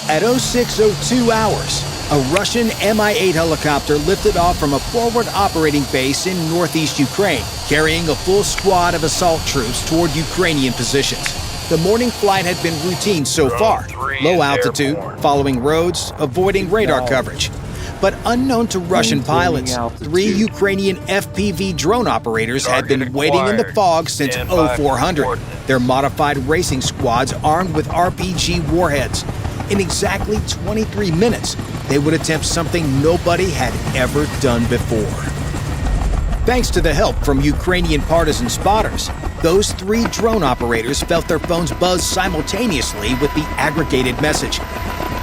At 06:02 hours, a Russian Mi-8 helicopter lifted off from a forward operating base in northeast Ukraine, carrying a full squad of assault troops toward Ukrainian positions. The morning flight had been routine so far, low altitude, following roads, avoiding radar coverage. But unknown to Russian pilots, 3 Ukrainian FPV drone operators had been waiting in the fog since 0400, their modified racing squads armed with RPG warheads. In exactly 23 minutes, they would attempt something nobody had ever done before. Thanks to the help from Ukrainian partisan spotters, those 3 drone operators felt their phones buzz simultaneously with the aggregated message.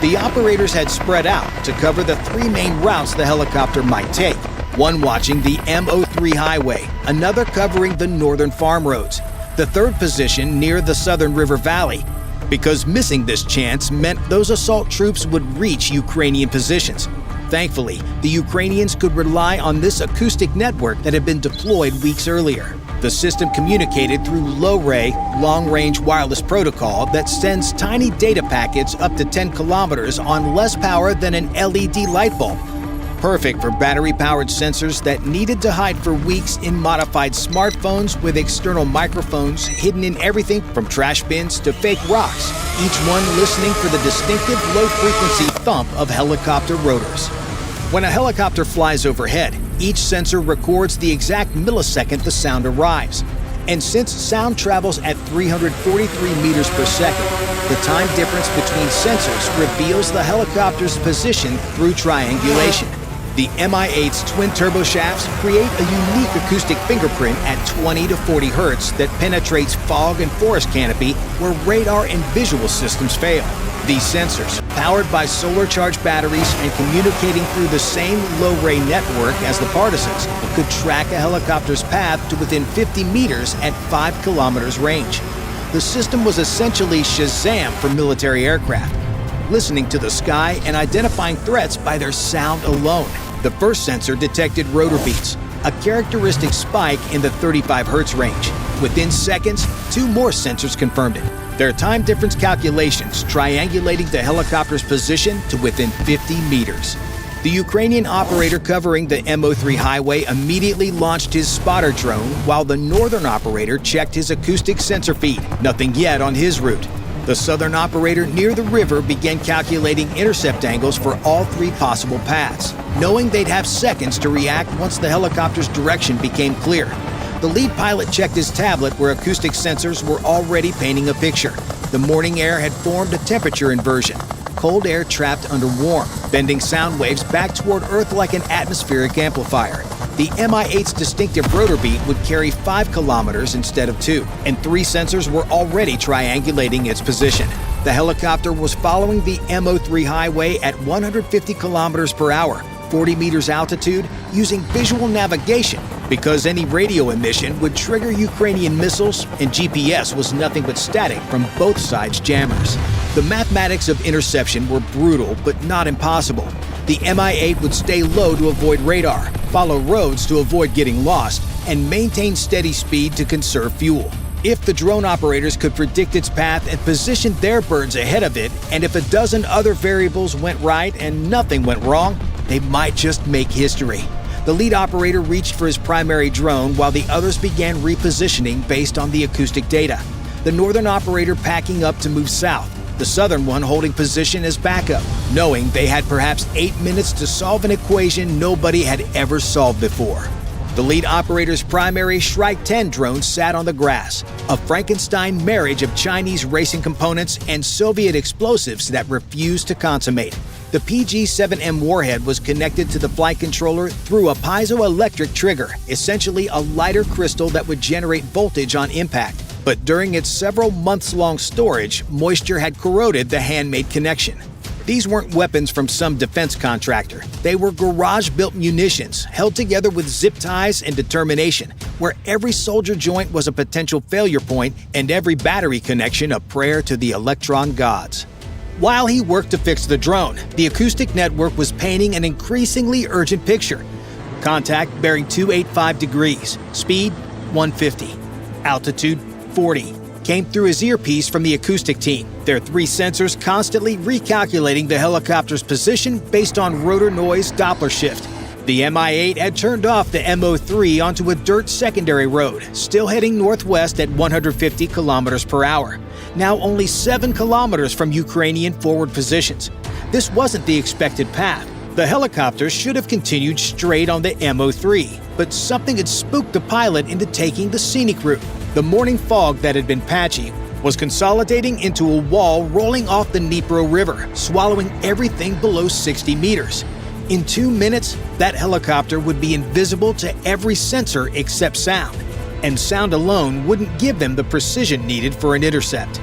The operators had spread out to cover the 3 main routes the helicopter might take, one watching the M03 highway, another covering the northern farm roads, the third position near the southern river valley, because missing this chance meant those assault troops would reach Ukrainian positions. Thankfully, the Ukrainians could rely on this acoustic network that had been deployed weeks earlier. The system communicated through LoRa, long-range wireless protocol that sends tiny data packets up to 10 kilometers on less power than an LED light bulb. Perfect for battery-powered sensors that needed to hide for weeks in modified smartphones with external microphones hidden in everything from trash bins to fake rocks, each one listening for the distinctive low-frequency thump of helicopter rotors. When a helicopter flies overhead, each sensor records the exact millisecond the sound arrives. And since sound travels at 343 meters per second, the time difference between sensors reveals the helicopter's position through triangulation. The Mi-8's twin turboshafts create a unique acoustic fingerprint at 20 to 40 hertz that penetrates fog and forest canopy where radar and visual systems fail. These sensors, powered by solar-charged batteries and communicating through the same LoRa network as the partisans, could track a helicopter's path to within 50 meters at 5 kilometers range. The system was essentially Shazam for military aircraft, listening to the sky and identifying threats by their sound alone. The first sensor detected rotor beats, a characteristic spike in the 35 hertz range. Within seconds, 2 more sensors confirmed it. Their time difference calculations triangulating the helicopter's position to within 50 meters. The Ukrainian operator covering the M03 highway immediately launched his spotter drone, while the northern operator checked his acoustic sensor feed. Nothing yet on his route. The southern operator near the river began calculating intercept angles for all 3 possible paths, knowing they'd have seconds to react once the helicopter's direction became clear. The lead pilot checked his tablet where acoustic sensors were already painting a picture. The morning air had formed a temperature inversion, cold air trapped under warm, bending sound waves back toward Earth like an atmospheric amplifier. The Mi-8's distinctive rotor beat would carry 5 kilometers instead of 2, and 3 sensors were already triangulating its position. The helicopter was following the M03 highway at 150 kilometers per hour, 40 meters altitude, using visual navigation because any radio emission would trigger Ukrainian missiles, and GPS was nothing but static from both sides' jammers. The mathematics of interception were brutal but not impossible. The Mi-8 would stay low to avoid radar, follow roads to avoid getting lost, and maintain steady speed to conserve fuel. If the drone operators could predict its path and position their birds ahead of it, and if a dozen other variables went right and nothing went wrong, they might just make history. The lead operator reached for his primary drone while the others began repositioning based on the acoustic data. The northern operator packing up to move south, the southern one holding position as backup, knowing they had perhaps 8 minutes to solve an equation nobody had ever solved before. The lead operator's primary Shrike 10 drone sat on the grass, a Frankenstein marriage of Chinese racing components and Soviet explosives that refused to consummate. The PG-7M warhead was connected to the flight controller through a piezoelectric trigger, essentially a lighter crystal that would generate voltage on impact. But during its several months-long storage, moisture had corroded the handmade connection. These weren't weapons from some defense contractor. They were garage-built munitions, held together with zip ties and determination, where every soldier joint was a potential failure point and every battery connection a prayer to the electron gods. While he worked to fix the drone, the acoustic network was painting an increasingly urgent picture. Contact bearing 285 degrees, speed 150, altitude 40, came through his earpiece from the acoustic team, their 3 sensors constantly recalculating the helicopter's position based on rotor noise Doppler shift. The Mi-8 had turned off the MO3 onto a dirt secondary road, still heading northwest at 150 kilometers per hour, now only 7 kilometers from Ukrainian forward positions. This wasn't the expected path. The helicopter should have continued straight on the MO3, but something had spooked the pilot into taking the scenic route. The morning fog that had been patchy was consolidating into a wall rolling off the Dnipro River, swallowing everything below 60 meters. In 2 minutes, that helicopter would be invisible to every sensor except sound, and sound alone wouldn't give them the precision needed for an intercept.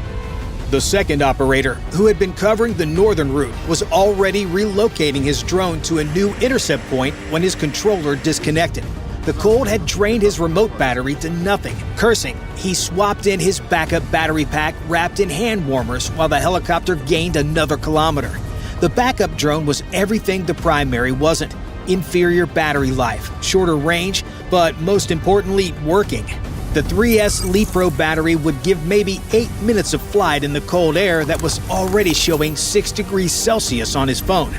The second operator, who had been covering the northern route, was already relocating his drone to a new intercept point when his controller disconnected. The cold had drained his remote battery to nothing. Cursing, he swapped in his backup battery pack wrapped in hand warmers while the helicopter gained another kilometer. The backup drone was everything the primary wasn't. Inferior battery life, shorter range, but most importantly, working. The 3S LiPro battery would give maybe 8 minutes of flight in the cold air that was already showing 6 degrees Celsius on his phone.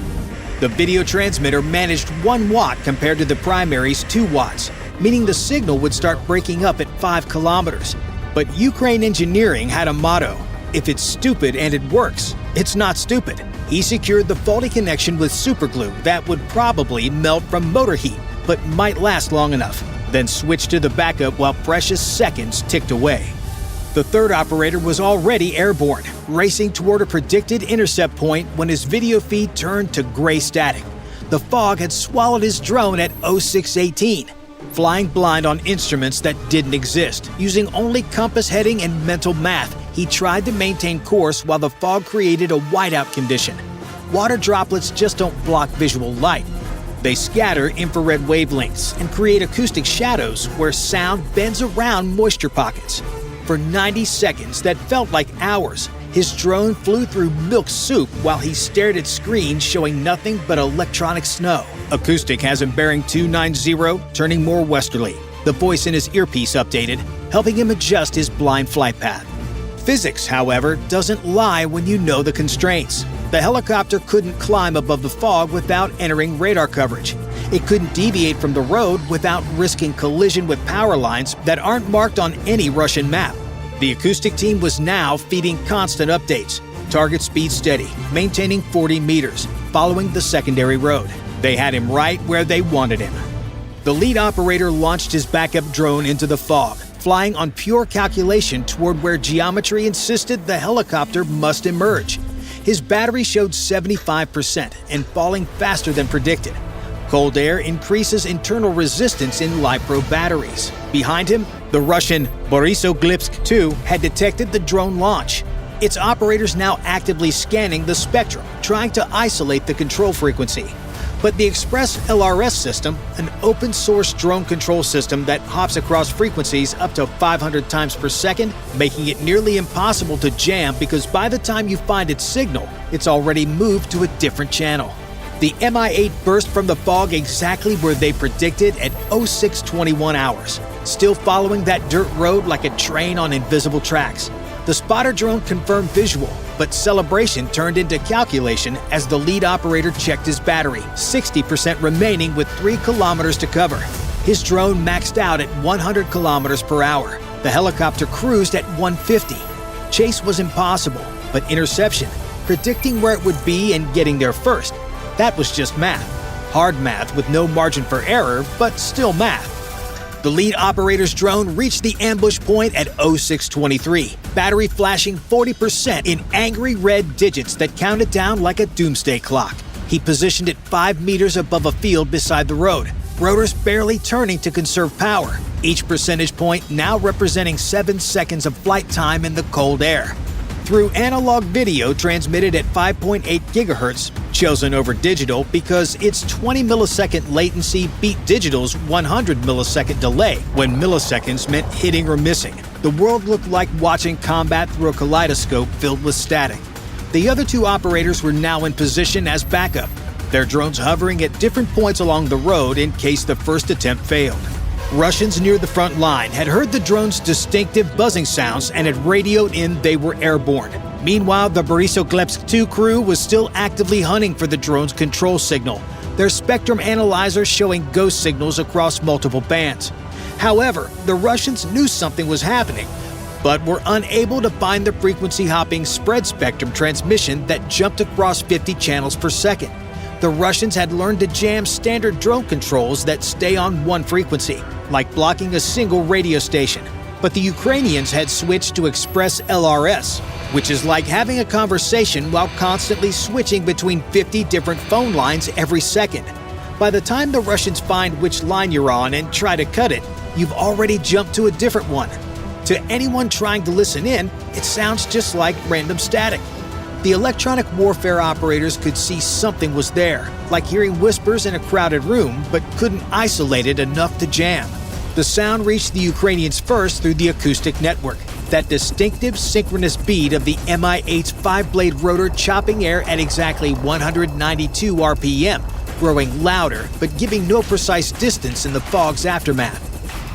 The video transmitter managed 1 watt compared to the primary's 2 watts, meaning the signal would start breaking up at 5 kilometers. But Ukraine engineering had a motto: if it's stupid and it works, it's not stupid. He secured the faulty connection with superglue that would probably melt from motor heat, but might last long enough, then switched to the backup while precious seconds ticked away. The third operator was already airborne, racing toward a predicted intercept point when his video feed turned to gray static. The fog had swallowed his drone at 0618. Flying blind on instruments that didn't exist, using only compass heading and mental math, he tried to maintain course while the fog created a whiteout condition. Water droplets just don't block visual light. They scatter infrared wavelengths and create acoustic shadows where sound bends around moisture pockets. For 90 seconds that felt like hours, his drone flew through milk soup while he stared at screens showing nothing but electronic snow. Acoustic has him bearing 290, turning more westerly. The voice in his earpiece updated, helping him adjust his blind flight path. Physics, however, doesn't lie when you know the constraints. The helicopter couldn't climb above the fog without entering radar coverage. It couldn't deviate from the road without risking collision with power lines that aren't marked on any Russian map. The acoustic team was now feeding constant updates. Target speed steady, maintaining 40 meters, following the secondary road. They had him right where they wanted him. The lead operator launched his backup drone into the fog, flying on pure calculation toward where geometry insisted the helicopter must emerge. His battery showed 75% and falling faster than predicted. Cold air increases internal resistance in LiPro batteries. Behind him, the Russian Borisoglypsk 2 had detected the drone launch. Its operators now actively scanning the spectrum, trying to isolate the control frequency. But the ExpressLRS system, an open-source drone control system that hops across frequencies up to 500 times per second, making it nearly impossible to jam because by the time you find its signal, it's already moved to a different channel. The Mi-8 burst from the fog exactly where they predicted at 0621 hours, still following that dirt road like a train on invisible tracks. The spotter drone confirmed visual, but celebration turned into calculation as the lead operator checked his battery, 60% remaining with 3 kilometers to cover. His drone maxed out at 100 kilometers per hour. The helicopter cruised at 150. Chase was impossible, but interception, predicting where it would be and getting there first, that was just math. Hard math with no margin for error, but still math. The lead operator's drone reached the ambush point at 0623, battery flashing 40% in angry red digits that counted down like a doomsday clock. He positioned it 5 meters above a field beside the road, rotors barely turning to conserve power, each percentage point now representing 7 seconds of flight time in the cold air. Through analog video transmitted at 5.8 gigahertz, chosen over digital because its 20 millisecond latency beat digital's 100 millisecond delay when milliseconds meant hitting or missing. The world looked like watching combat through a kaleidoscope filled with static. The other 2 operators were now in position as backup, their drones hovering at different points along the road in case the first attempt failed. Russians near the front line had heard the drone's distinctive buzzing sounds and had radioed in they were airborne. Meanwhile, the Borisoglepsk 2 crew was still actively hunting for the drone's control signal, their spectrum analyzer showing ghost signals across multiple bands. However, the Russians knew something was happening, but were unable to find the frequency-hopping spread spectrum transmission that jumped across 50 channels per second. The Russians had learned to jam standard drone controls that stay on one frequency, like blocking a single radio station. But the Ukrainians had switched to ExpressLRS, which is like having a conversation while constantly switching between 50 different phone lines every second. By the time the Russians find which line you're on and try to cut it, you've already jumped to a different one. To anyone trying to listen in, it sounds just like random static. The electronic warfare operators could see something was there, like hearing whispers in a crowded room, but couldn't isolate it enough to jam. The sound reached the Ukrainians first through the acoustic network, that distinctive synchronous beat of the Mi-8's 5-blade rotor chopping air at exactly 192 RPM, growing louder but giving no precise distance in the fog's aftermath.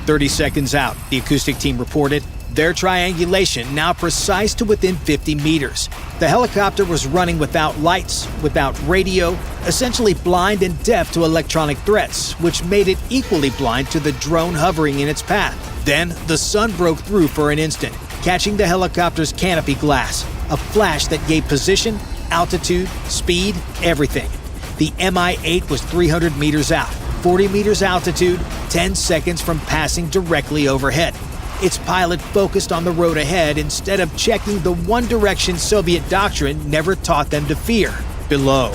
30 seconds out, the acoustic team reported, their triangulation now precise to within 50 meters. The helicopter was running without lights, without radio, essentially blind and deaf to electronic threats, which made it equally blind to the drone hovering in its path. Then, the sun broke through for an instant, catching the helicopter's canopy glass, a flash that gave position, altitude, speed, everything. The Mi-8 was 300 meters out, 40 meters altitude, 10 seconds from passing directly overhead. Its pilot focused on the road ahead instead of checking the one-direction Soviet doctrine never taught them to fear, below.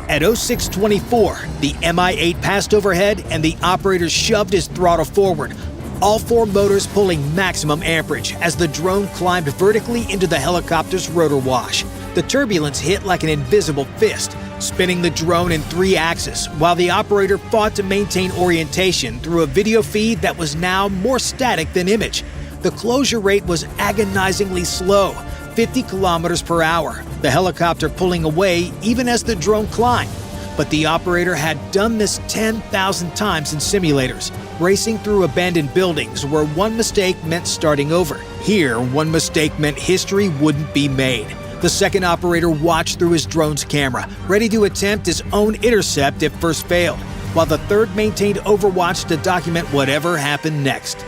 At 0624, the Mi-8 passed overhead and the operator shoved his throttle forward, all 4 motors pulling maximum amperage as the drone climbed vertically into the helicopter's rotor wash. The turbulence hit like an invisible fist, spinning the drone in 3 axes, while the operator fought to maintain orientation through a video feed that was now more static than image. The closure rate was agonizingly slow, 50 kilometers per hour, the helicopter pulling away even as the drone climbed. But the operator had done this 10,000 times in simulators, racing through abandoned buildings where one mistake meant starting over. Here, one mistake meant history wouldn't be made. The second operator watched through his drone's camera, ready to attempt his own intercept if first failed, while the third maintained overwatch to document whatever happened next.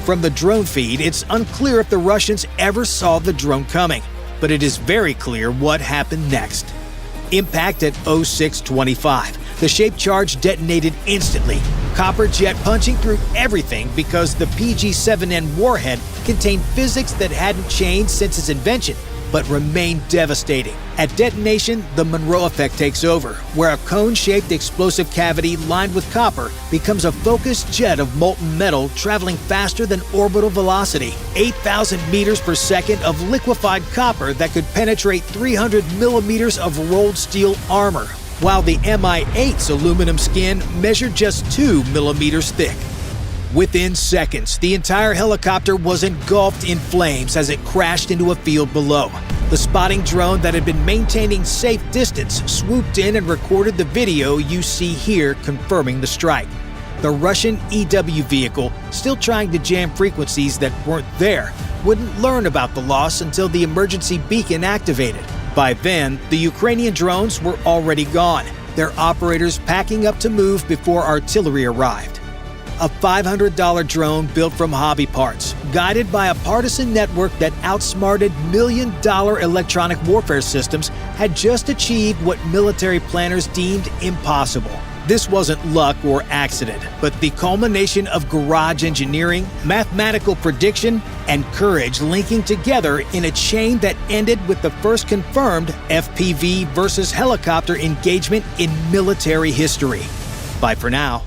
From the drone feed, it's unclear if the Russians ever saw the drone coming, but it is very clear what happened next. Impact at 0625. The shaped charge detonated instantly, copper jet punching through everything because the PG-7N warhead contained physics that hadn't changed since its invention, but remained devastating. At detonation, the Monroe effect takes over, where a cone-shaped explosive cavity lined with copper becomes a focused jet of molten metal traveling faster than orbital velocity, 8,000 meters per second of liquefied copper that could penetrate 300 millimeters of rolled steel armor, while the Mi-8's aluminum skin measured just 2 millimeters thick. Within seconds, the entire helicopter was engulfed in flames as it crashed into a field below. The spotting drone that had been maintaining safe distance swooped in and recorded the video you see here confirming the strike. The Russian EW vehicle, still trying to jam frequencies that weren't there, wouldn't learn about the loss until the emergency beacon activated. By then, the Ukrainian drones were already gone, their operators packing up to move before artillery arrived. A $500 drone built from hobby parts, guided by a partisan network that outsmarted million-dollar electronic warfare systems, had just achieved what military planners deemed impossible. This wasn't luck or accident, but the culmination of garage engineering, mathematical prediction, and courage linking together in a chain that ended with the first confirmed FPV versus helicopter engagement in military history. Bye for now.